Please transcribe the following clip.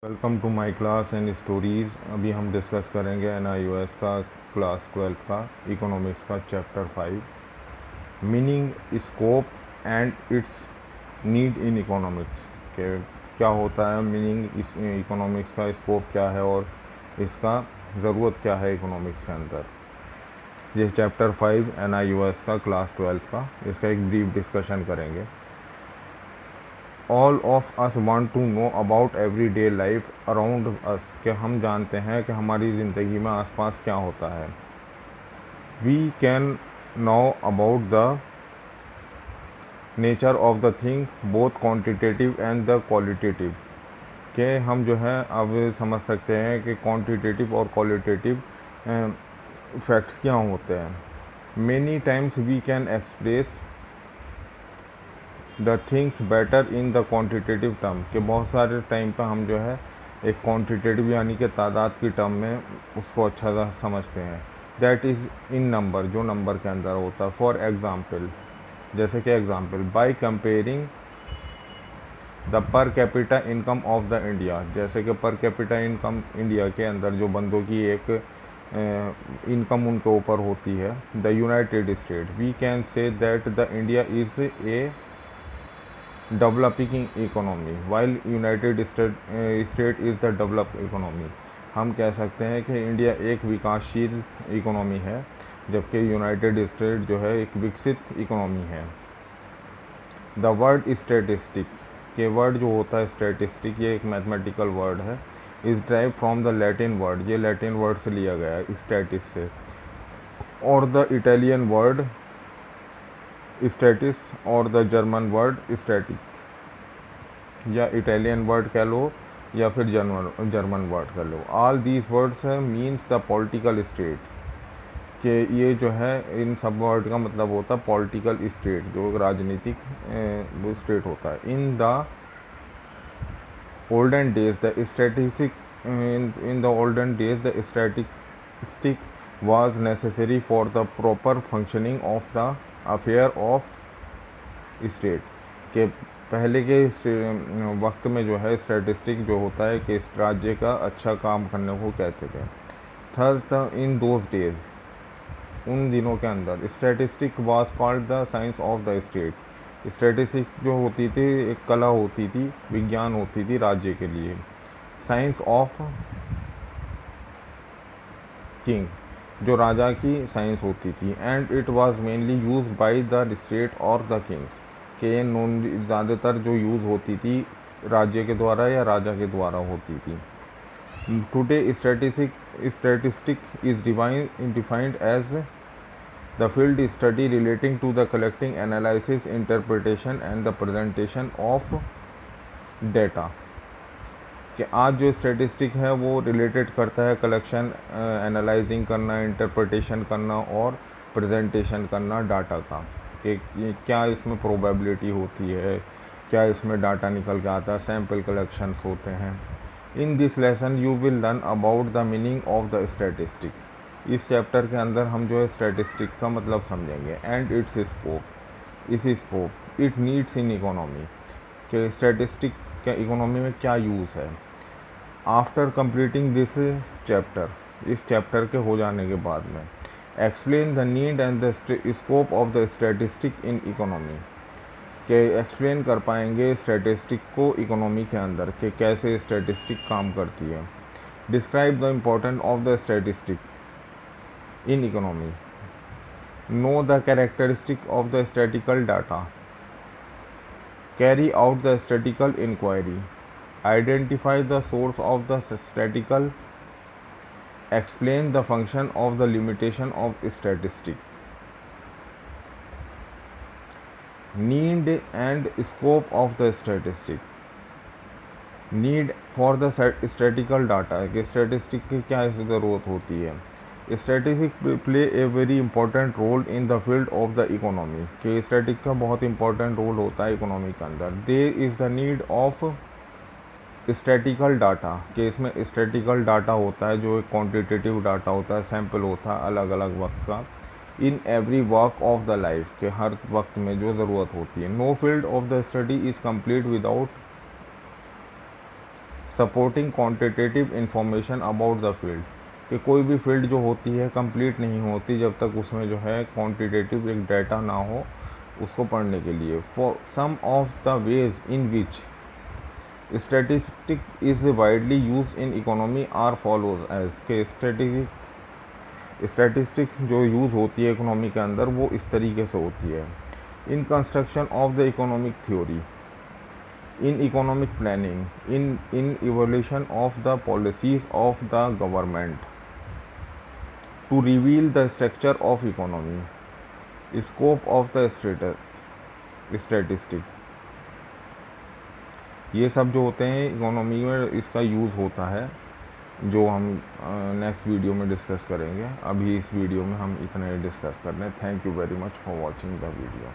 Welcome to my class and stories. अभी हम discuss करेंगे NIOS का क्लास 12th का इकोनॉमिक्स का chapter 5, meaning, scope and it's need in economics. के क्या होता है मीनिंग, इस इकोनॉमिक्स का स्कोप क्या है और इसका ज़रूरत क्या है इकोनॉमिक्स के अंदर। ये चैप्टर 5 NIOS का क्लास 12th का, इसका एक ब्रीफ डिस्कशन करेंगे। All of us want to know about every day life around us, कि हम जानते हैं कि हमारी ज़िंदगी में आसपास क्या होता है। We can know about the nature of the thing both quantitative and the qualitative, के हम जो है अब समझ सकते हैं कि क्वांटिटेटिव और क्वालिटेटिव फैक्ट्स क्या होते हैं। Many times we can express the things better in the quantitative term, के बहुत सारे टाइम पर हम जो है एक क्वांटिटेटिव यानी कि तादाद की टर्म में उसको अच्छा सा समझते हैं। दैट इज़ इन नंबर, जो नंबर के अंदर होता है। फॉर एग्ज़ाम्पल, जैसे कि example, by comparing the per capita income of the India, जैसे कि पर कैपिटा इनकम इंडिया के अंदर जो बंदों की एक इनकम उनके ऊपर होती है, the United State, we can say that the India is a developing economy while United State is the develop economy. हम कह सकते हैं कि इंडिया एक विकासशील इकोनॉमी है, जबकि यूनाइटेड स्टेट जो है एक विकसित इकोनॉमी है। द वर्ड स्टैटिस्टिक, के वर्ड जो होता है स्टैटिस्टिक, ये एक मैथमेटिकल वर्ड है। Is drive from the Latin word, ये लैटिन वर्ड से लिया गया है स्टैटिस से, और द इटालियन वर्ड स्टैटिस और द जर्मन वर्ड स्टैटिक, या इटालियन वर्ड कह लो या फिर जर्मन वर्ड कह लो। All these words means the political state, कि ये जो है इन सब वर्ड का मतलब होता है पॉलिटिकल स्टेट, जो राजनीतिक वो स्टेट होता है। In the olden days the statistic, in the olden days the statistic was necessary for the proper functioning of the affair of state, के पहले के वक्त में जो है स्टैटिस्टिक जो होता है कि इस राज्य का अच्छा काम करने को कहते थे। Thus the in those days, उन दिनों के अंदर, statistic was called the science of the state. Statistic जो होती थी एक कला होती थी, विज्ञान होती थी राज्य के लिए। साइंस ऑफ किंग, जो राजा की साइंस होती थी। And it was mainly used by the state और द किंग्स, के नॉन ज़्यादातर जो यूज़ होती थी राज्य के द्वारा या राजा के द्वारा होती थी। Today statistic is defined as the field study relating to the collecting, analysis, interpretation and the presentation of data, कि आज जो स्टैटिस्टिक है वो रिलेटेड करता है कलेक्शन, एनालाइजिंग करना, इंटरप्रिटेशन करना और प्रेजेंटेशन करना डाटा का, कि क्या इसमें प्रोबेबिलिटी होती है, क्या इसमें डाटा निकल के आता है, सैम्पल कलेक्शंस होते हैं। In this lesson you will learn about the meaning of the statistic. इस चैप्टर के अंदर हम जो है स्टैटिस्टिक का मतलब समझेंगे। एंड इट्स स्कोप, इस scope, it needs in economy, कि स्टैटिस्टिक का इकोनॉमी में क्या यूज़ है। आफ्टर कंप्लीटिंग दिस चैप्टर, इस चैप्टर के हो जाने के बाद में, explain the need and the scope of the statistic in economy, के एक्सप्लेन कर पाएंगे स्टैटिस्टिक को इकोनॉमी के अंदर, कि कैसे स्टैटिस्टिक काम करती है। Describe the importance of the statistic in economy. Know the characteristic of the statical data. Carry out the statical inquiry. Identify the source of the statistical, explain the function of the limitation of statistic. Need and scope of the statistic. Need for the statistical data, कि statistic की क्या ज़रूरत होती है। Statistic play a very important role in the field of the economy, कि statistic का बहुत important role होता है इकोनॉमी के अंदर। There is the need of statistical data, कि इसमें स्टैटिकल डाटा होता है जो एक क्वांटिटेटिव डाटा होता है, सैम्पल होता है अलग अलग वक्त का। In every work of the life, के हर वक्त में जो ज़रूरत होती है। Know field of the study is complete without supporting quantitative information about the field, कि कोई भी फील्ड जो होती है कंप्लीट नहीं होती जब तक उसमें जो है क्वांटिटेटिव एक डाटा ना हो उसको पढ़ने के लिए। For some of the ways in which statistic is widely use in economy are follows as, के स्टैटिस्टिक जो यूज़ होती है इकोनॉमी के अंदर वो इस तरीके से होती है। In construction of the economic theory, in economic planning, in evaluation of the policies of the government, to reveal the structure of economy, scope of the statistic, ये सब जो होते हैं इकोनॉमी में इसका यूज़ होता है, जो हम नेक्स्ट वीडियो में डिस्कस करेंगे। अभी इस वीडियो में हम इतना ही डिस्कस कर रहे हैं। Thank you very much for watching the video.